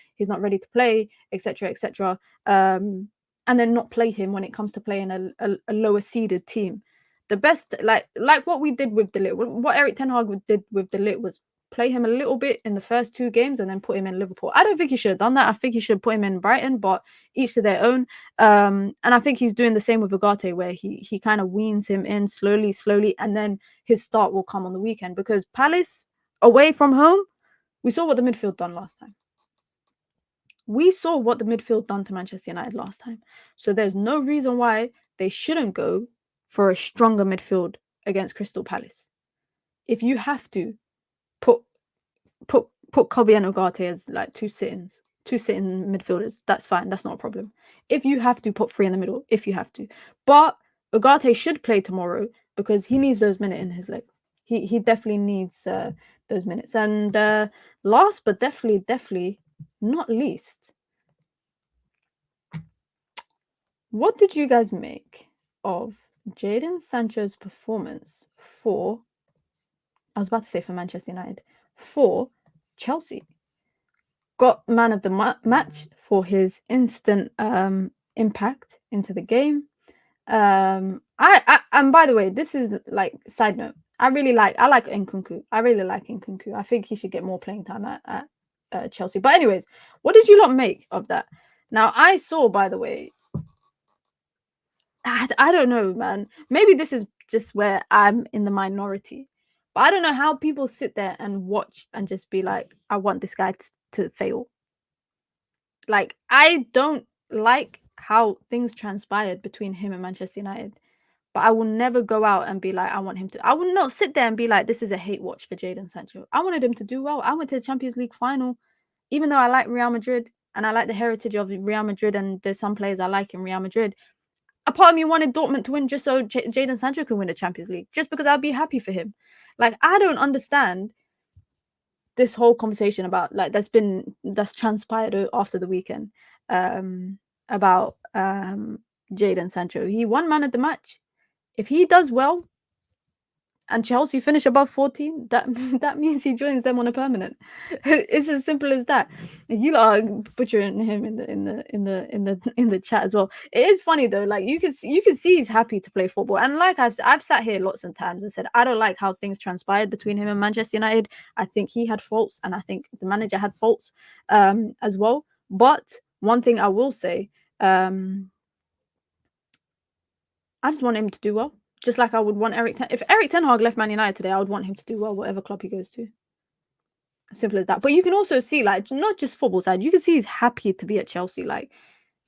etc., etc., and then not play him when it comes to playing a lower seeded team. The best, like what we did with De Ligt, what Erik ten Hag did with De Ligt was play him a little bit in the first 2 games and then put him in Liverpool. I don't think he should have done that. I think he should put him in Brighton, but each to their own. And I think he's doing the same with Ugarte, where he kind of weans him in slowly, and then his start will come on the weekend. Because Palace, away from home, we saw what the midfield done last time. We saw what the midfield done to Manchester United last time. So there's no reason why they shouldn't go for a stronger midfield against Crystal Palace. If you have to, put Kobe and Ugarte as like two sitting midfielders. That's fine. That's not a problem. If you have to, put 3 in the middle. If you have to, but Ugarte should play tomorrow because he needs those minutes in his leg. He definitely needs those minutes. And last but definitely not least, what did you guys make of Jadon Sancho's performance for? I was about to say for Manchester United. For Chelsea. Got man of the match for his instant impact into the game. And by the way, this is like side note. I like Nkunku. I really like Nkunku. I think he should get more playing time at Chelsea. But anyways, what did you lot make of that? Now, I saw, by the way, I don't know, man. Maybe this is just where I'm in the minority. But I don't know how people sit there and watch and just be like, I want this guy to fail. Like, I don't like how things transpired between him and Manchester United. But I will never go out and be like, I want him to. I will not sit there and be like, this is a hate watch for Jadon Sancho. I wanted him to do well. I went to the Champions League final, even though I like Real Madrid and I like the heritage of Real Madrid, and there's some players I like in Real Madrid. A part of me wanted Dortmund to win just so Jadon Sancho can win the Champions League, just because I'd be happy for him. Like, I don't understand this whole conversation about like that's transpired after the weekend about Jadon Sancho. He won man of the match. If he does well and Chelsea finish above 14, that means he joins them on a permanent. It's as simple as that. You are butchering him in the chat as well. It is funny though. Like, you can see he's happy to play football. And like I've sat here lots of times and said I don't like how things transpired between him and Manchester United. I think he had faults, and I think the manager had faults as well. But one thing I will say, I just want him to do well. Just like I would want if Erik ten Hag left Man United today, I would want him to do well, whatever club he goes to. As simple as that. But you can also see, like, not just football side, you can see he's happy to be at Chelsea. Like,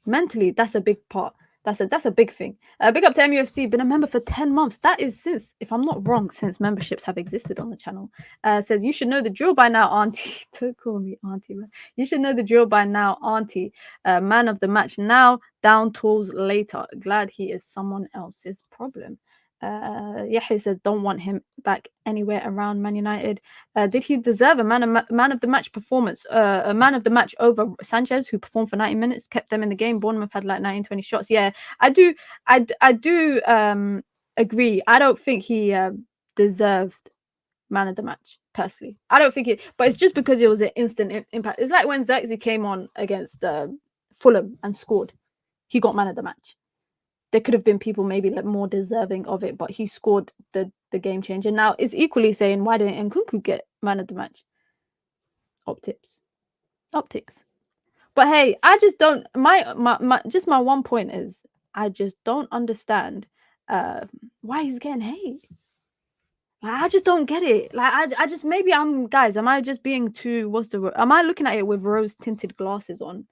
mentally, that's a big part. That's a big thing. Big up to MUFC, been a member for 10 months. That is since, if I'm not wrong, since memberships have existed on the channel. Says, you should know the drill by now, auntie. Don't call me auntie, man. You should know the drill by now, auntie. Man of the match now, down tools later. Glad he is someone else's problem. Yahya said, don't want him back anywhere around Man United. Did he deserve a man of the match performance? A man of the match over Sanchez, who performed for 90 minutes, kept them in the game. Bournemouth had like 19, 20 shots. Yeah, I do agree. I don't think he deserved man of the match personally. I don't think it, but it's just because it was an instant impact. It's like when Xerxes came on against Fulham and scored. He got man of the match. There could have been people maybe like more deserving of it, but he scored the game changer. Now it's equally saying, why didn't Nkunku get man of the match? Optics. But hey, I just don't. My one point is, I just don't understand why he's getting hate. Like, I just don't get it. Like I just, maybe am I just being too, am I looking at it with rose tinted glasses on?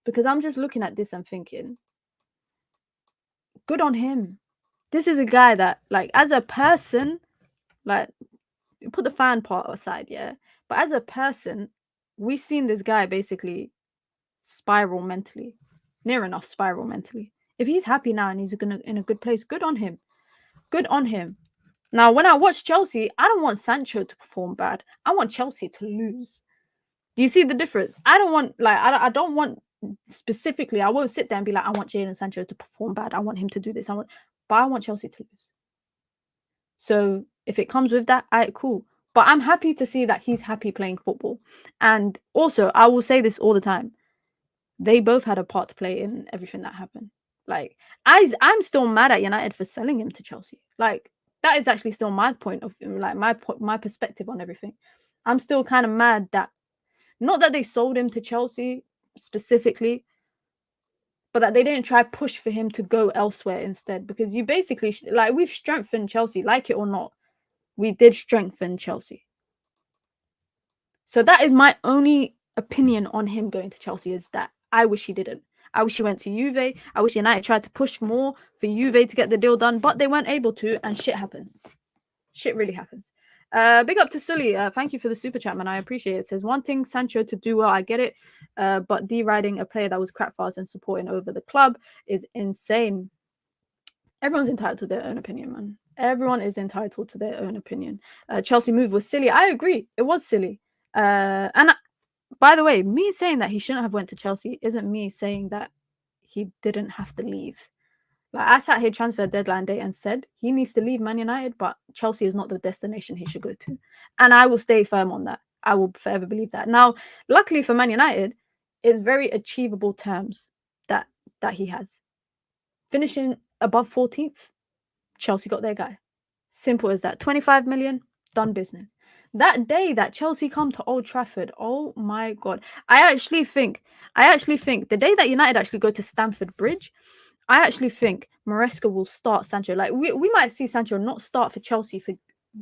Because I'm just looking at this and thinking, good on him. This is a guy that, like, as a person, like, put the fan part aside, yeah. But as a person, we've seen this guy basically spiral mentally, near enough spiral mentally. If he's happy now and he's in a good place, good on him. Good on him. Now, when I watch Chelsea, I don't want Sancho to perform bad. I want Chelsea to lose. Do you see the difference? I don't want, like, I don't want specifically, I won't sit there and be like, I want Jadon Sancho to perform bad. I want him to do this. But I want Chelsea to lose. So if it comes with that, cool. But I'm happy to see that he's happy playing football. And also, I will say this all the time. They both had a part to play in everything that happened. Like, I'm still mad at United for selling him to Chelsea. Like, that is actually still my point of, like, my perspective on everything. I'm still kind of mad that, not that they sold him to Chelsea specifically, but that they didn't try push for him to go elsewhere instead. Because you basically, like, we've strengthened Chelsea, like it or not. We did strengthen Chelsea. So that is my only opinion on him going to Chelsea, is that I wish he didn't. I wish he went to Juve. I wish United tried to push more for Juve to get the deal done, but they weren't able to, and shit happens. Shit really happens. Big up to Sully. Thank you for the super chat, man. I appreciate it. It says, wanting Sancho to do well, I get it. But deriding a player that was crap fast and supporting over the club is insane. Everyone's entitled to their own opinion, man. Everyone is entitled to their own opinion. Chelsea move was silly. I agree. It was silly. And by the way, me saying that he shouldn't have went to Chelsea isn't me saying that he didn't have to leave. Like, I sat here transfer deadline day and said he needs to leave Man United, but Chelsea is not the destination he should go to. And I will stay firm on that. I will forever believe that. Now, luckily for Man United, it's very achievable terms that he has. Finishing above 14th, Chelsea got their guy. Simple as that. 25 million, done business. That day that Chelsea come to Old Trafford, oh my God. I actually think the day that United actually go to Stamford Bridge, I actually think Maresca will start Sancho. Like, we might see Sancho not start for Chelsea for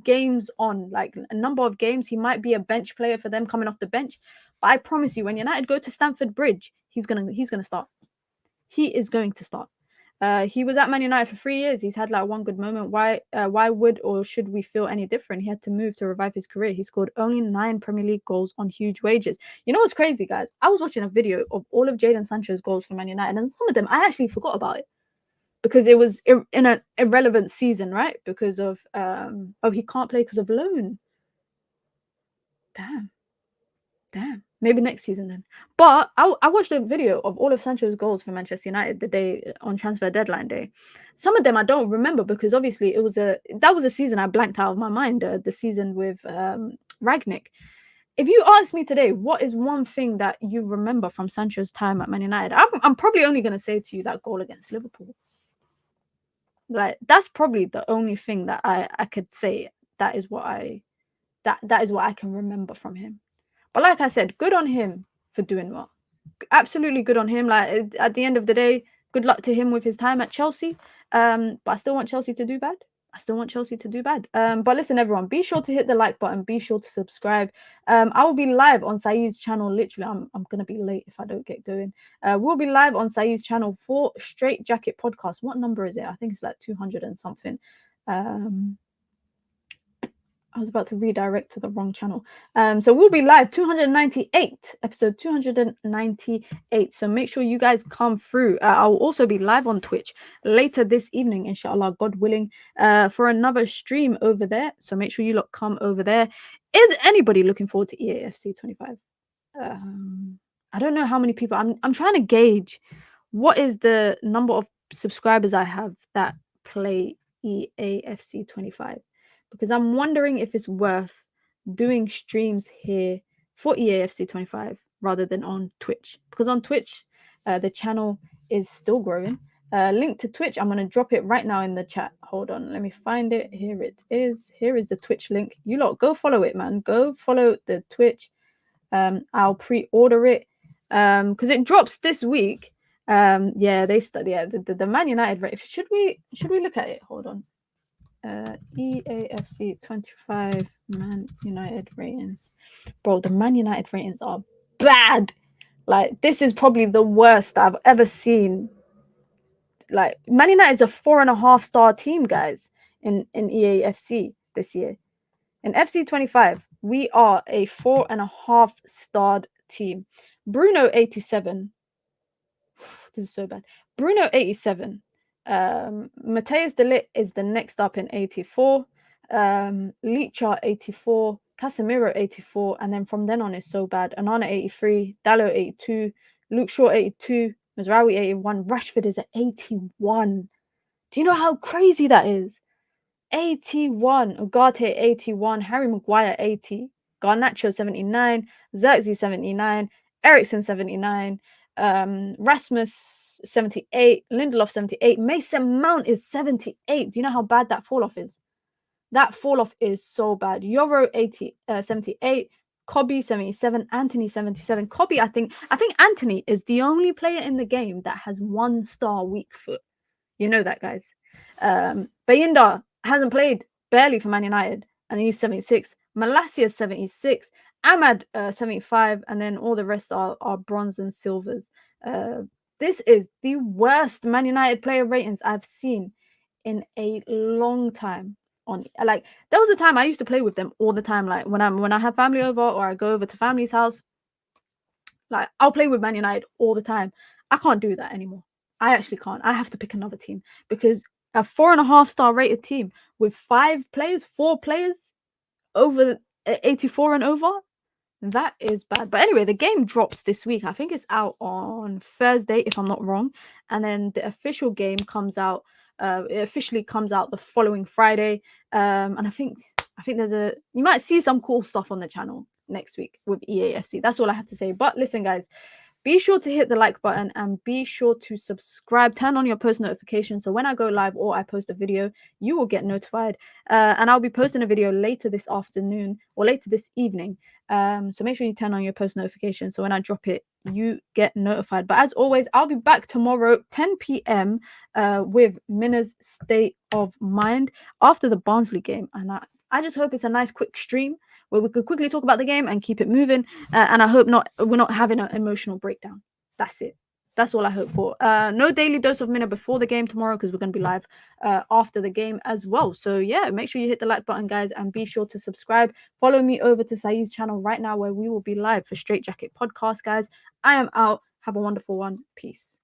games on, like, a number of games. He might be a bench player for them coming off the bench. But I promise you, when United go to Stamford Bridge, he's gonna start. He is going to start. He was at Man United for 3 years. He's had like one good moment. Why would or should we feel any different? He had to move to revive his career. He scored only 9 Premier League goals on huge wages. You know what's crazy, guys? I was watching a video of all of Jadon Sancho's goals for Man United, and some of them I actually forgot about it because it was in an irrelevant season, right? Because of he can't play because of loan. Damn. Maybe next season then. But I watched a video of all of Sancho's goals for Manchester United the day on transfer deadline day. Some of them I don't remember because obviously that was a season I blanked out of my mind. The season with Rangnick. If you ask me today, what is one thing that you remember from Sancho's time at Man United? I'm probably only going to say to you that goal against Liverpool. Like, that's probably the only thing that I could say. That is what I can remember from him. But like I said, good on him for doing well. Absolutely good on him. Like, at the end of the day, good luck to him with his time at Chelsea. But I still want Chelsea to do bad. I still want Chelsea to do bad. But listen, everyone, be sure to hit the like button. Be sure to subscribe. I will be live on Saeed's channel. Literally, I'm gonna be late if I don't get going. We'll be live on Saeed's channel for Straight Jacket Podcast. What number is it? I think it's like 200 and something. I was about to redirect to the wrong channel. So we'll be live 298, episode 298. So make sure you guys come through. I'll also be live on Twitch later this evening, inshallah, God willing, for another stream over there. So make sure you lot come over there. Is anybody looking forward to EAFC 25? I don't know how many people. I'm trying to gauge what is the number of subscribers I have that play EAFC 25. Because I'm wondering if it's worth doing streams here for EAFC 25 rather than on Twitch. Because on Twitch, the channel is still growing. Link to Twitch, I'm going to drop it right now in the chat. Hold on, let me find it. Here it is. Here is the Twitch link. You lot, go follow it, man. Go follow the Twitch. I'll pre-order it because it drops this week. Yeah, the Man United rate. Should we look at it? Hold on. EAFC 25 Man United ratings. Bro, the Man United ratings are bad. Like, this is probably the worst I've ever seen. Like, Man United is a 4.5 star team, guys, in EAFC this year. In FC 25, we are a 4.5 starred team. Bruno 87. This is so bad. Bruno 87. Mateus de Ligt is the next up in 84. Licha 84. Casemiro 84. And then from then on, it's so bad. Anana 83. Diallo 82. Luke Shaw 82. Mazraoui 81. Rashford is at 81. Do you know how crazy that is? 81. Ugarte 81. Harry Maguire 80. Garnacho 79. Xerxes 79. Ericsson 79. Rasmus 78. Lindelof 78. Mason Mount is 78. Do you know how bad that fall off is? That fall off is so bad. Euro 78. Kobe 77. Anthony 77. Kobe, I think Anthony is the only player in the game that has 1 star weak foot. You know that, guys. Bayinda hasn't played barely for Man United, and he's 76. Malacia 76. Ahmad 75, and then all the rest are bronze and silvers. This is the worst Man United player ratings I've seen in a long time. Like, there was a time I used to play with them all the time. Like, when I have family over or I go over to family's house, like, I'll play with Man United all the time. I can't do that anymore. I actually can't. I have to pick another team because a 4.5 star rated team with 4 players over 84 and over, that is bad. But anyway, the game drops this week. I think it's out on Thursday, if I'm not wrong. And then the official game comes out. It officially comes out the following Friday. And I think you might see some cool stuff on the channel next week with EAFC. That's all I have to say. But listen, guys, be sure to hit the like button and be sure to subscribe. Turn on your post notifications so when I go live or I post a video, you will get notified. And I'll be posting a video later this afternoon or later this evening. So make sure you turn on your post notifications so when I drop it, you get notified. But as always, I'll be back tomorrow 10 p.m. With Minna's State of Mind after the Barnsley game. And I just hope it's a nice quick stream where we could quickly talk about the game and keep it moving. And I hope we're not having an emotional breakdown. That's it. That's all I hope for. No daily dose of Minna before the game tomorrow because we're going to be live after the game as well. So yeah, make sure you hit the like button, guys, and be sure to subscribe. Follow me over to Saeed's channel right now where we will be live for Straight Jacket Podcast, guys. I am out. Have a wonderful one. Peace.